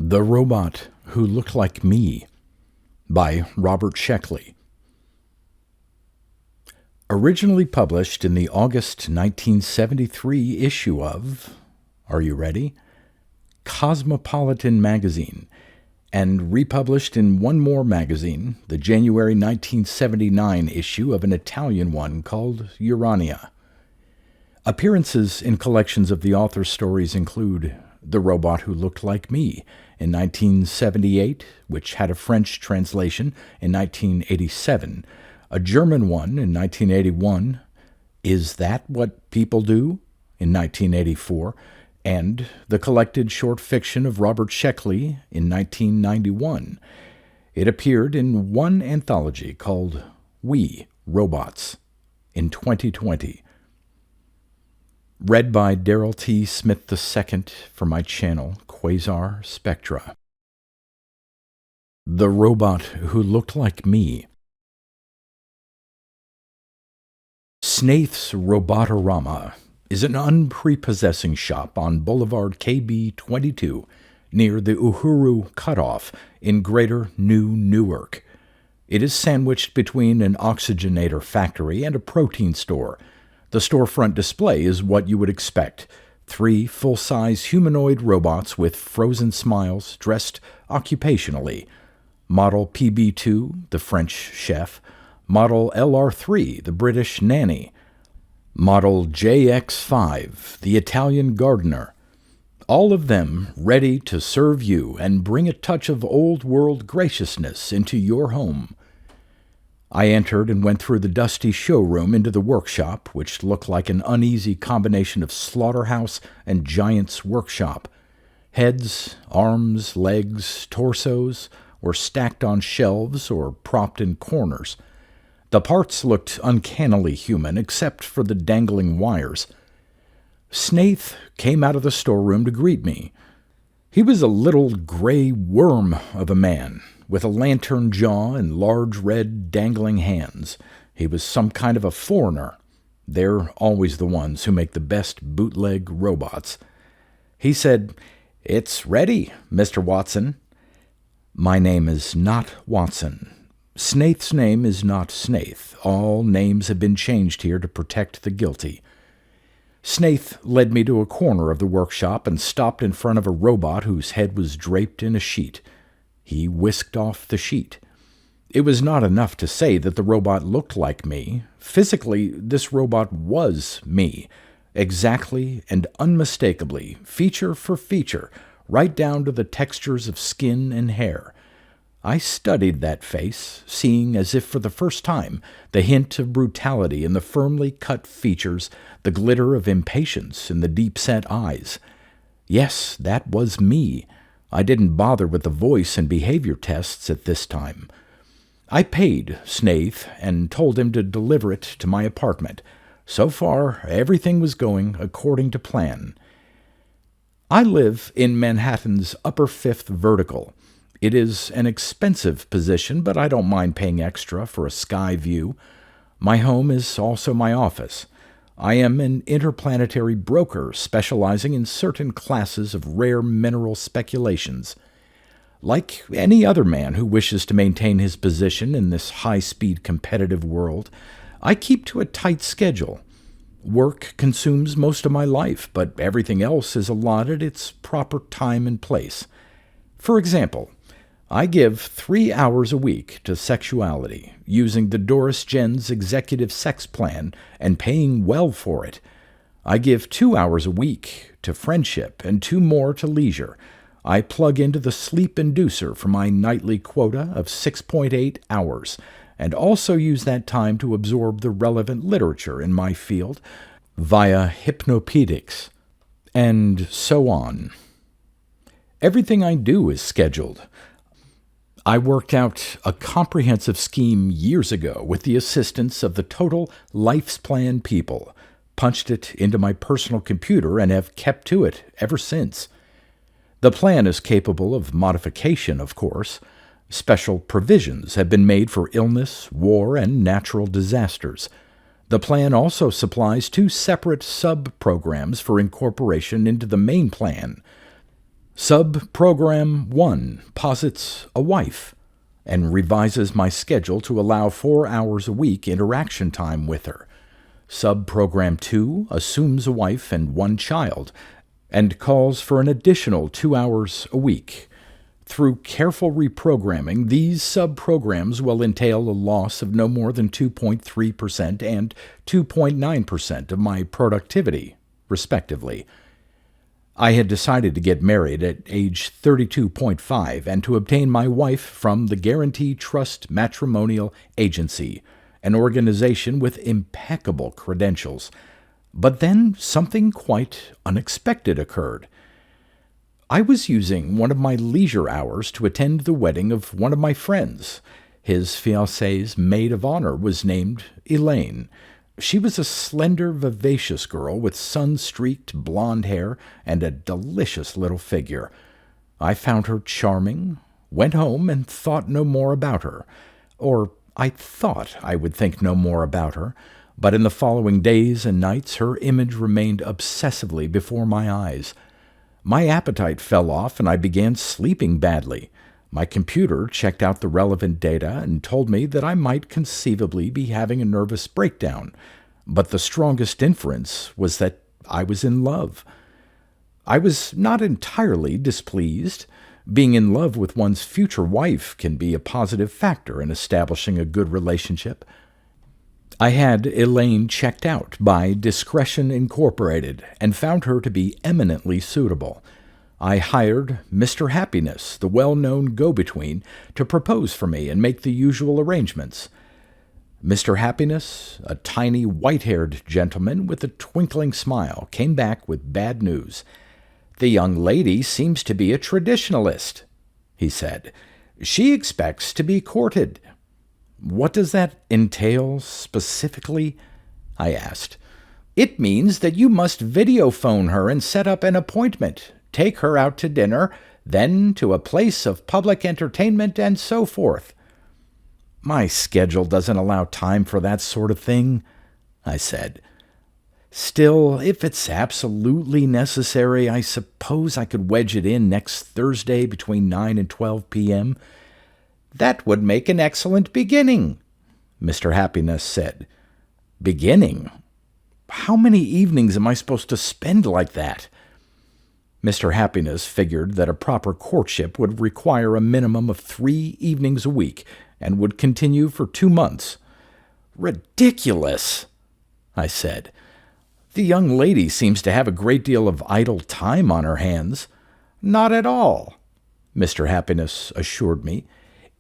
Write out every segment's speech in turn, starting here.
The Robot Who Looked Like Me by Robert Sheckley. Originally published in the August 1973 issue of, are you ready? Cosmopolitan magazine, and republished in one more magazine, the January 1979 issue of an Italian one called Urania. Appearances in collections of the author's stories include The Robot Who Looked Like Me in 1978, which had a French translation in 1987, a German one in 1981, Is That What People Do? In 1984, and the collected short fiction of Robert Sheckley in 1991. It appeared in one anthology called We, Robots in 2020. Read by Darrell T. Smith II for my channel, Quasar Spectra. The Robot Who Looked Like Me. Snaith's Robotorama is an unprepossessing shop on Boulevard KB 22 near the Uhuru Cutoff in Greater New Newark. It is sandwiched between an oxygenator factory and a protein store. The storefront display is what you would expect. 3 full-size humanoid robots with frozen smiles dressed occupationally. Model PB2, the French chef. Model LR3, the British nanny. Model JX5, the Italian gardener. All of them ready to serve you and bring a touch of old-world graciousness into your home. I entered and went through the dusty showroom into the workshop, which looked like an uneasy combination of slaughterhouse and giant's workshop. Heads, arms, legs, torsos were stacked on shelves or propped in corners. The parts looked uncannily human, except for the dangling wires. Snaith came out of the storeroom to greet me. He was a little gray worm of a man, with a lantern jaw and large red dangling hands. He was some kind of a foreigner. They're always the ones who make the best bootleg robots. He said, "It's ready, Mr. Watson." My name is not Watson. Snaith's name is not Snaith. All names have been changed here to protect the guilty. Snaith led me to a corner of the workshop and stopped in front of a robot whose head was draped in a sheet. He whisked off the sheet. It was not enough to say that the robot looked like me. Physically, this robot was me, exactly and unmistakably, feature for feature, right down to the textures of skin and hair. I studied that face, seeing as if for the first time the hint of brutality in the firmly cut features, the glitter of impatience in the deep-set eyes. Yes, that was me. I didn't bother with the voice and behavior tests at this time. I paid Snaith and told him to deliver it to my apartment. So far, everything was going according to plan. I live in Manhattan's Upper Fifth Vertical. It is an expensive position, but I don't mind paying extra for a sky view. My home is also my office. I am an interplanetary broker specializing in certain classes of rare mineral speculations. Like any other man who wishes to maintain his position in this high-speed competitive world, I keep to a tight schedule. Work consumes most of my life, but everything else is allotted its proper time and place. For example, I give 3 hours a week to sexuality, using the Doris Jen's executive sex plan and paying well for it. I give 2 hours a week to friendship and 2 more to leisure. I plug into the sleep inducer for my nightly quota of 6.8 hours, and also use that time to absorb the relevant literature in my field via hypnopedics, and so on. Everything I do is scheduled. I worked out a comprehensive scheme years ago with the assistance of the Total Life's Plan people, punched it into my personal computer, and have kept to it ever since. The plan is capable of modification, of course. Special provisions have been made for illness, war, and natural disasters. The plan also supplies 2 separate sub-programs for incorporation into the main plan. Sub-Program 1 posits a wife and revises my schedule to allow 4 hours a week interaction time with her. Sub-Program 2 assumes a wife and 1 child and calls for an additional 2 hours a week. Through careful reprogramming, these sub-programs will entail a loss of no more than 2.3% and 2.9% of my productivity, respectively. I had decided to get married at age 32.5 and to obtain my wife from the Guarantee Trust Matrimonial Agency, an organization with impeccable credentials. But then something quite unexpected occurred. I was using one of my leisure hours to attend the wedding of one of my friends. His fiancée's maid of honor was named Elaine. She was a slender, vivacious girl with sun-streaked blonde hair and a delicious little figure. I found her charming, went home, and thought no more about her. Or I thought I would think no more about her, but in the following days and nights her image remained obsessively before my eyes. My appetite fell off, and I began sleeping badly. My computer checked out the relevant data and told me that I might conceivably be having a nervous breakdown, but the strongest inference was that I was in love. I was not entirely displeased. Being in love with one's future wife can be a positive factor in establishing a good relationship. I had Elaine checked out by Discretion Incorporated and found her to be eminently suitable. I hired Mr. Happiness, the well-known go-between, to propose for me and make the usual arrangements. Mr. Happiness, a tiny white-haired gentleman with a twinkling smile, came back with bad news. "The young lady seems to be a traditionalist," he said. "She expects to be courted." "What does that entail specifically?" I asked. "It means that you must videophone her and set up an appointment, take her out to dinner, then to a place of public entertainment, and so forth." "My schedule doesn't allow time for that sort of thing," I said. "Still, if it's absolutely necessary, I suppose I could wedge it in next Thursday between 9 and 12 p.m. "That would make an excellent beginning," Mr. Happiness said. "Beginning? How many evenings am I supposed to spend like that?" Mr. Happiness figured that a proper courtship would require a minimum of 3 evenings a week and would continue for 2 months. "Ridiculous," I said. "The young lady seems to have a great deal of idle time on her hands." "Not at all," Mr. Happiness assured me.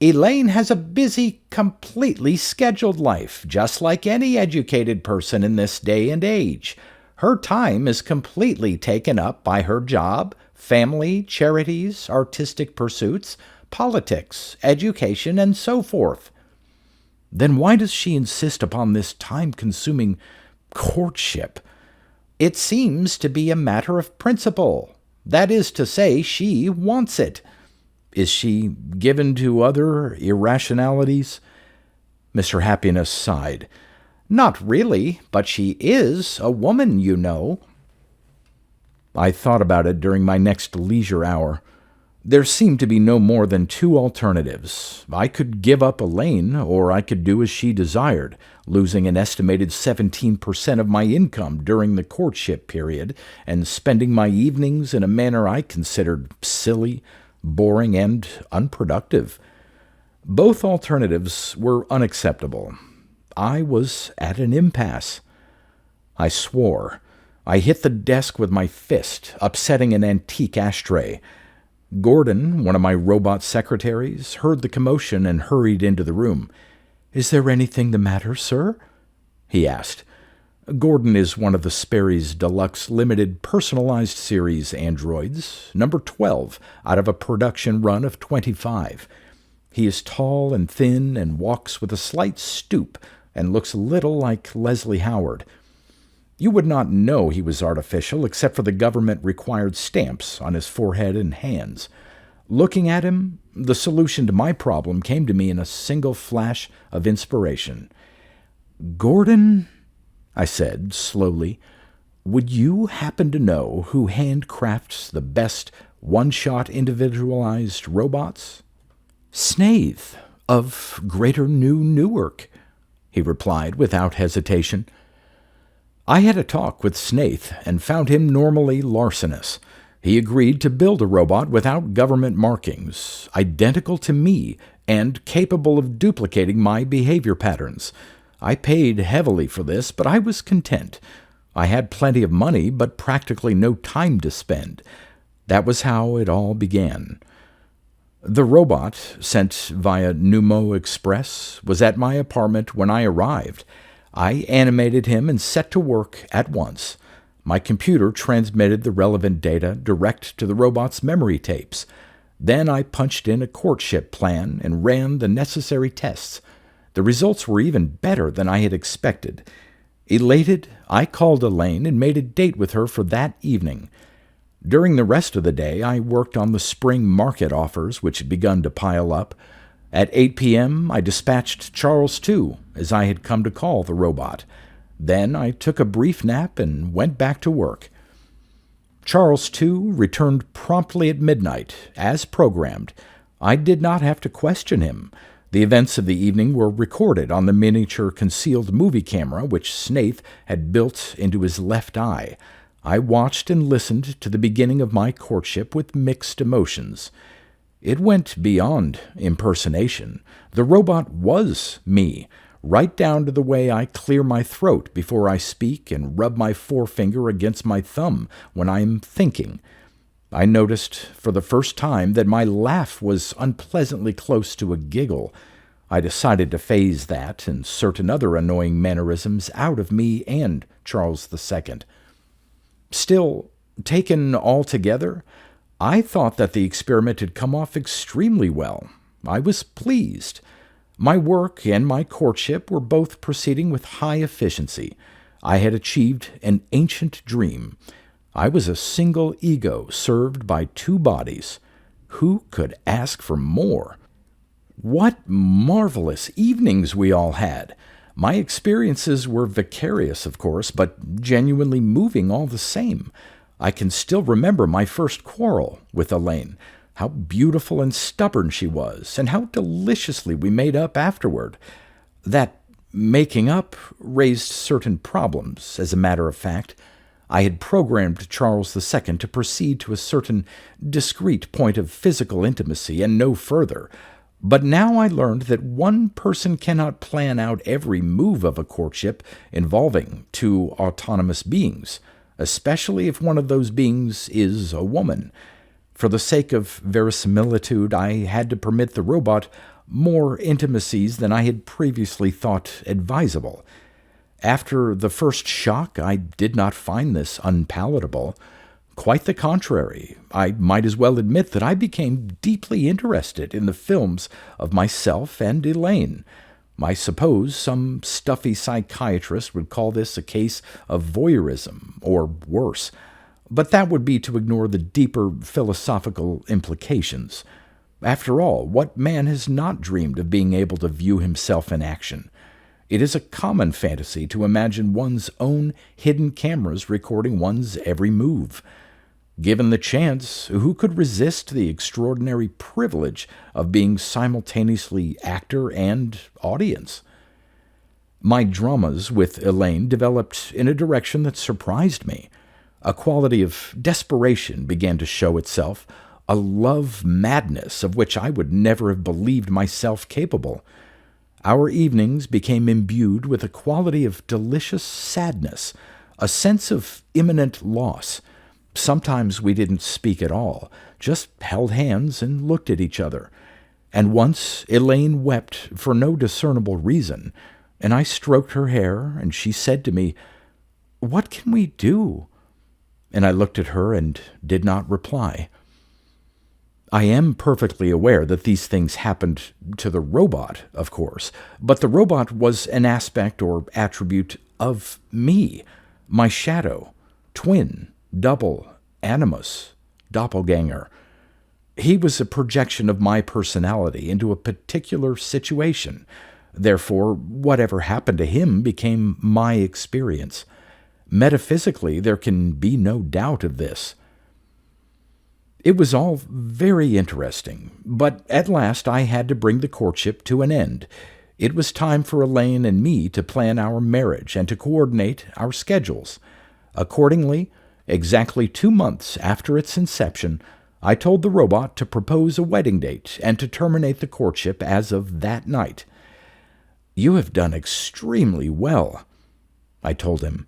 "Elaine has a busy, completely scheduled life, just like any educated person in this day and age. Her time is completely taken up by her job, family, charities, artistic pursuits, politics, education, and so forth." "Then why does she insist upon this time-consuming courtship?" "It seems to be a matter of principle. That is to say, she wants it." "Is she given to other irrationalities?" Mr. Happiness sighed. "Not really, but she is a woman, you know." I thought about it during my next leisure hour. There seemed to be no more than 2 alternatives. I could give up Elaine, or I could do as she desired, losing an estimated 17% of my income during the courtship period and spending my evenings in a manner I considered silly, boring, and unproductive. Both alternatives were unacceptable. I was at an impasse. I swore. I hit the desk with my fist, upsetting an antique ashtray. Gordon, one of my robot secretaries, heard the commotion and hurried into the room. "Is there anything the matter, sir?" he asked. Gordon is one of the Sperry's Deluxe Limited Personalized Series androids, number 12 out of a production run of 25. He is tall and thin and walks with a slight stoop and looks a little like Leslie Howard. You would not know he was artificial except for the government-required stamps on his forehead and hands. Looking at him, the solution to my problem came to me in a single flash of inspiration. "Gordon," I said slowly, "would you happen to know who handcrafts the best one-shot individualized robots? Snaith, of Greater New Newark, he replied without hesitation. I had a talk with Snaith and found him normally larcenous. He agreed to build a robot without government markings, identical to me, and capable of duplicating my behavior patterns. I paid heavily for this, but I was content. I had plenty of money, but practically no time to spend. That was how it all began. The robot, sent via Pneumo Express, was at my apartment when I arrived. I animated him and set to work at once. My computer transmitted the relevant data direct to the robot's memory tapes. Then I punched in a courtship plan and ran the necessary tests. The results were even better than I had expected. Elated, I called Elaine and made a date with her for that evening. During the rest of the day, I worked on the spring market offers, which had begun to pile up. At 8 p.m., I dispatched Charles II, as I had come to call the robot. Then I took a brief nap and went back to work. Charles II returned promptly at midnight, as programmed. I did not have to question him. The events of the evening were recorded on the miniature concealed movie camera which Snaith had built into his left eye. I watched and listened to the beginning of my courtship with mixed emotions. It went beyond impersonation. The robot was me, right down to the way I clear my throat before I speak and rub my forefinger against my thumb when I am thinking. I noticed for the first time that my laugh was unpleasantly close to a giggle. I decided to phase that and certain other annoying mannerisms out of me and Charles II. Still, taken all together, I thought that the experiment had come off extremely well. I was pleased. My work and my courtship were both proceeding with high efficiency. I had achieved an ancient dream. I was a single ego served by two bodies. Who could ask for more? What marvelous evenings we all had! My experiences were vicarious, of course, but genuinely moving all the same. I can still remember my first quarrel with Elaine, how beautiful and stubborn she was, and how deliciously we made up afterward. That making up raised certain problems, as a matter of fact. I had programmed Charles II to proceed to a certain discrete point of physical intimacy and no further. But now I learned that one person cannot plan out every move of a courtship involving two autonomous beings, especially if one of those beings is a woman. For the sake of verisimilitude, I had to permit the robot more intimacies than I had previously thought advisable. After the first shock, I did not find this unpalatable. Quite the contrary. I might as well admit that I became deeply interested in the films of myself and Elaine. I suppose some stuffy psychiatrist would call this a case of voyeurism, or worse. But that would be to ignore the deeper philosophical implications. After all, what man has not dreamed of being able to view himself in action? It is a common fantasy to imagine one's own hidden cameras recording one's every move. Given the chance, who could resist the extraordinary privilege of being simultaneously actor and audience? My dramas with Elaine developed in a direction that surprised me. A quality of desperation began to show itself, a love madness of which I would never have believed myself capable. Our evenings became imbued with a quality of delicious sadness, a sense of imminent loss. Sometimes we didn't speak at all, just held hands and looked at each other. And once Elaine wept for no discernible reason, and I stroked her hair, and she said to me, "What can we do?" And I looked at her and did not reply. I am perfectly aware that these things happened to the robot, of course, but the robot was an aspect or attribute of me, my shadow, twin, double, animus, doppelganger. He was a projection of my personality into a particular situation. Therefore, whatever happened to him became my experience. Metaphysically, there can be no doubt of this. It was all very interesting, but at last I had to bring the courtship to an end. It was time for Elaine and me to plan our marriage and to coordinate our schedules. Accordingly, exactly 2 months after its inception, I told the robot to propose a wedding date and to terminate the courtship as of that night. "You have done extremely well," I told him.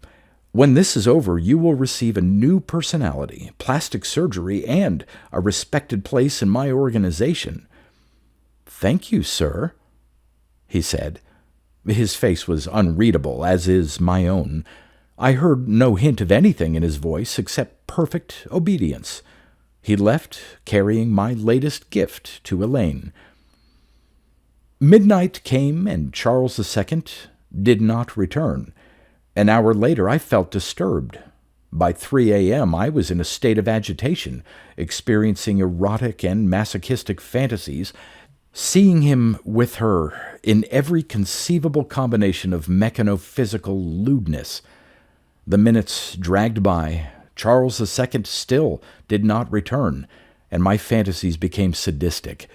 "When this is over, you will receive a new personality, plastic surgery, and a respected place in my organization." "Thank you, sir," he said. His face was unreadable, as is my own. I heard no hint of anything in his voice except perfect obedience. He left, carrying my latest gift to Elaine. Midnight came, and Charles II did not return. An hour later, I felt disturbed. By 3 a.m., I was in a state of agitation, experiencing erotic and masochistic fantasies, seeing him with her in every conceivable combination of mechanophysical lewdness. The minutes dragged by. Charles II still did not return, and my fantasies became sadistic.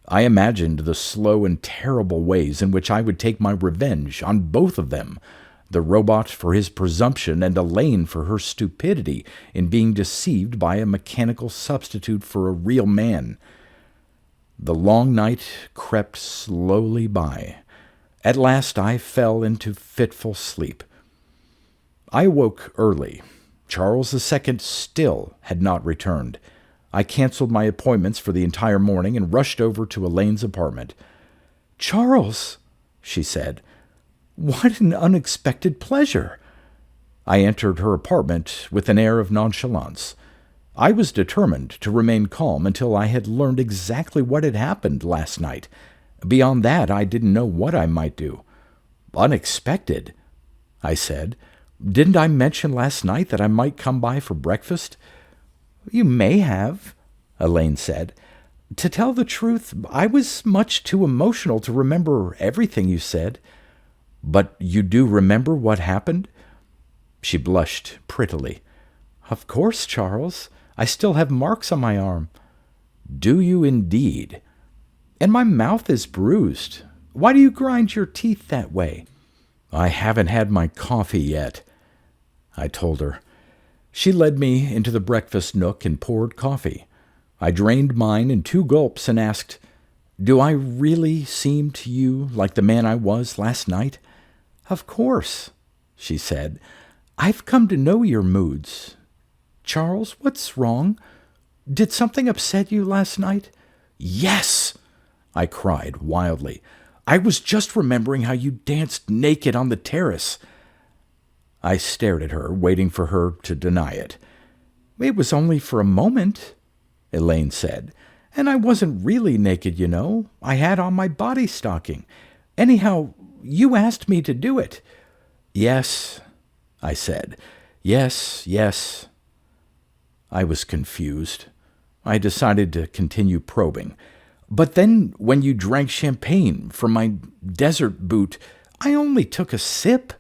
I imagined the slow and terrible ways in which I would take my revenge on both of them, the robot for his presumption and Elaine for her stupidity in being deceived by a mechanical substitute for a real man. The long night crept slowly by. At last I fell into fitful sleep. I awoke early. Charles II still had not returned. I canceled my appointments for the entire morning and rushed over to Elaine's apartment. "Charles," she said, "what an unexpected pleasure." I entered her apartment with an air of nonchalance. I was determined to remain calm until I had learned exactly what had happened last night. Beyond that, I didn't know what I might do. "Unexpected," I said. "Didn't I mention last night that I might come by for breakfast?" "You may have," Elaine said. "To tell the truth, I was much too emotional to remember everything you said." "But you do remember what happened?" She blushed prettily. "Of course, Charles. I still have marks on my arm." "Do you indeed?" "And my mouth is bruised. Why do you grind your teeth that way?" "I haven't had my coffee yet," I told her. She led me into the breakfast nook and poured coffee. I drained mine in 2 gulps and asked, "Do I really seem to you like the man I was last night?" "Of course," she said. "I've come to know your moods. Charles, what's wrong? Did something upset you last night?" "Yes!" I cried wildly. "I was just remembering how you danced naked on the terrace." I stared at her, waiting for her to deny it. "It was only for a moment," Elaine said. "And I wasn't really naked, you know. I had on my body stocking. Anyhow, you asked me to do it." "Yes," I said. "Yes, yes." I was confused. I decided to continue probing. "But then when you drank champagne from my desert boot, I only took a sip,"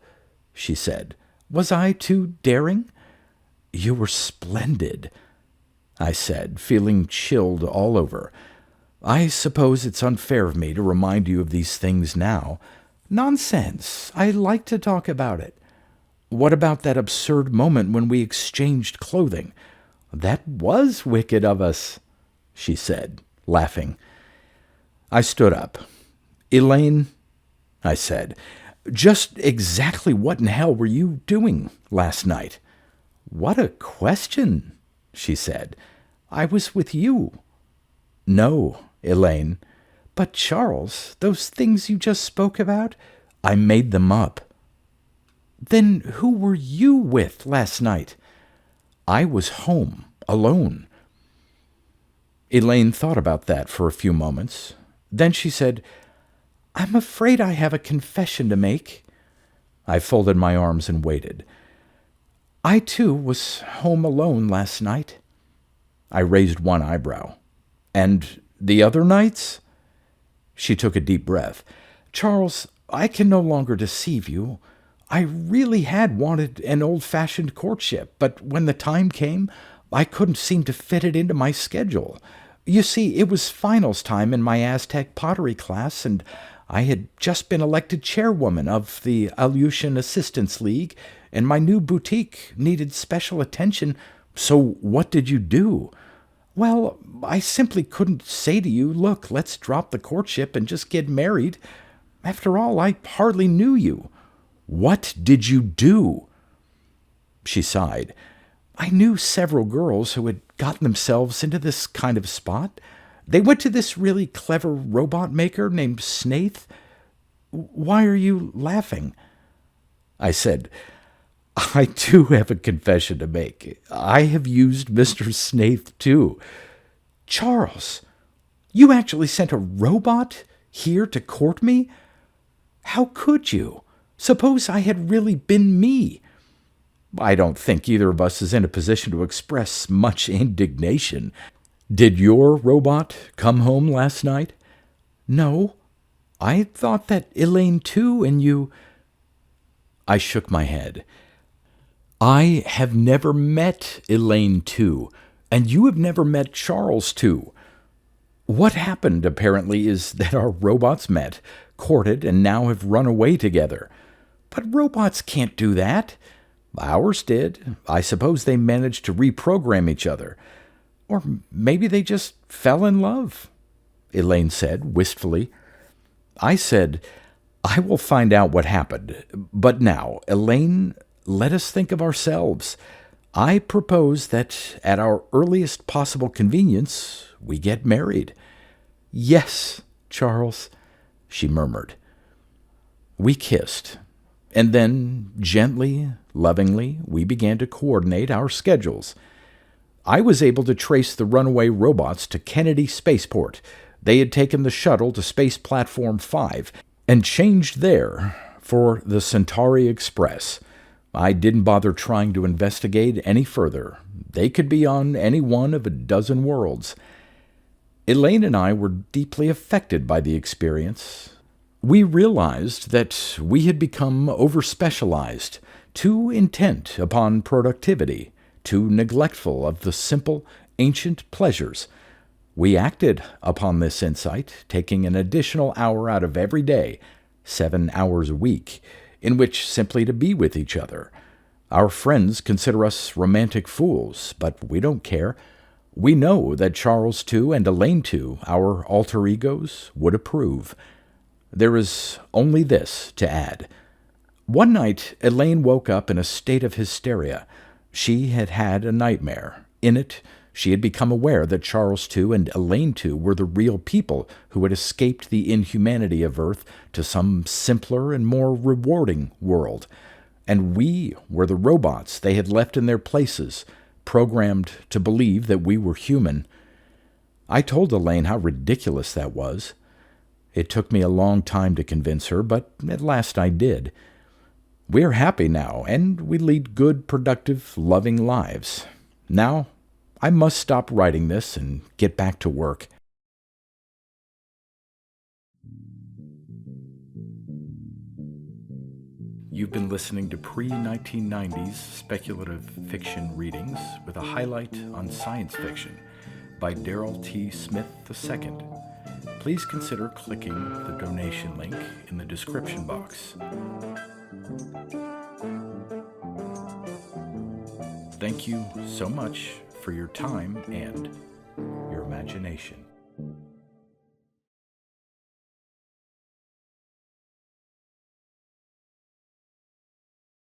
she said. "Was I too daring?" "You were splendid," I said, feeling chilled all over. "I suppose it's unfair of me to remind you of these things now." "Nonsense. I like to talk about it." "What about that absurd moment when we exchanged clothing?" "That was wicked of us," she said, laughing. I stood up. "Elaine," I said, "just exactly what in hell were you doing last night?" "What a question," she said. "I was with you." "No, Elaine." "But, Charles, those things you just spoke about?" "I made them up." "Then who were you with last night?" "I was home, alone." Elaine thought about that for a few moments. Then she said, "I'm afraid I have a confession to make." I folded my arms and waited. "I, too, was home alone last night." I raised one eyebrow. "And the other nights?" She took a deep breath. "Charles, I can no longer deceive you. I really had wanted an old-fashioned courtship, but when the time came, I couldn't seem to fit it into my schedule. You see, it was finals time in my Aztec pottery class, and I had just been elected chairwoman of the Aleutian Assistance League, and my new boutique needed special attention. So what did you do? Well, I simply couldn't say to you, look, let's drop the courtship and just get married. After all, I hardly knew you. What did you do? She sighed. I knew several girls who had gotten themselves into this kind of spot. They went to this really clever robot maker named Snaith. Why are you laughing? I said, I do have a confession to make. I have used Mr. Snaith too. Charles, you actually sent a robot here to court me? How could you? Suppose I had really been me. I don't think either of us is in a position to express much indignation. Did your robot come home last night? No. I thought that Elaine too and you... I shook my head. I have never met Elaine too, and you have never met Charles too. What happened, apparently, is that our robots met, courted, and now have run away together. But robots can't do that. Ours did. I suppose they managed to reprogram each other. Or maybe they just fell in love, Elaine said wistfully. I said, I will find out what happened. But now, Elaine, let us think of ourselves. I propose that at our earliest possible convenience, we get married. Yes, Charles, she murmured. We kissed. And then, gently, lovingly, we began to coordinate our schedules. I was able to trace the runaway robots to Kennedy Spaceport. They had taken the shuttle to Space Platform 5 and changed there for the Centauri Express. I didn't bother trying to investigate any further. They could be on any one of a dozen worlds. Elaine and I were deeply affected by the experience. We realized that we had become overspecialized, too intent upon productivity, too neglectful of the simple, ancient pleasures. We acted upon this insight, taking an additional hour out of every day, 7 hours a week, in which simply to be with each other. Our friends consider us romantic fools, but we don't care. We know that Charles too and Elaine too, our alter egos, would approve. There is only this to add. One night, Elaine woke up in a state of hysteria. She had had a nightmare. In it, she had become aware that Charles too and Elaine too were the real people who had escaped the inhumanity of Earth to some simpler and more rewarding world. And we were the robots they had left in their places, programmed to believe that we were human. I told Elaine how ridiculous that was. It took me a long time to convince her, but at last I did. We are happy now, and we lead good, productive, loving lives. Now, I must stop writing this and get back to work. You've been listening to pre-1990s speculative fiction readings with a highlight on science fiction by Darrell T. Smith II. Please consider clicking the donation link in the description box. Thank you so much for your time and your imagination.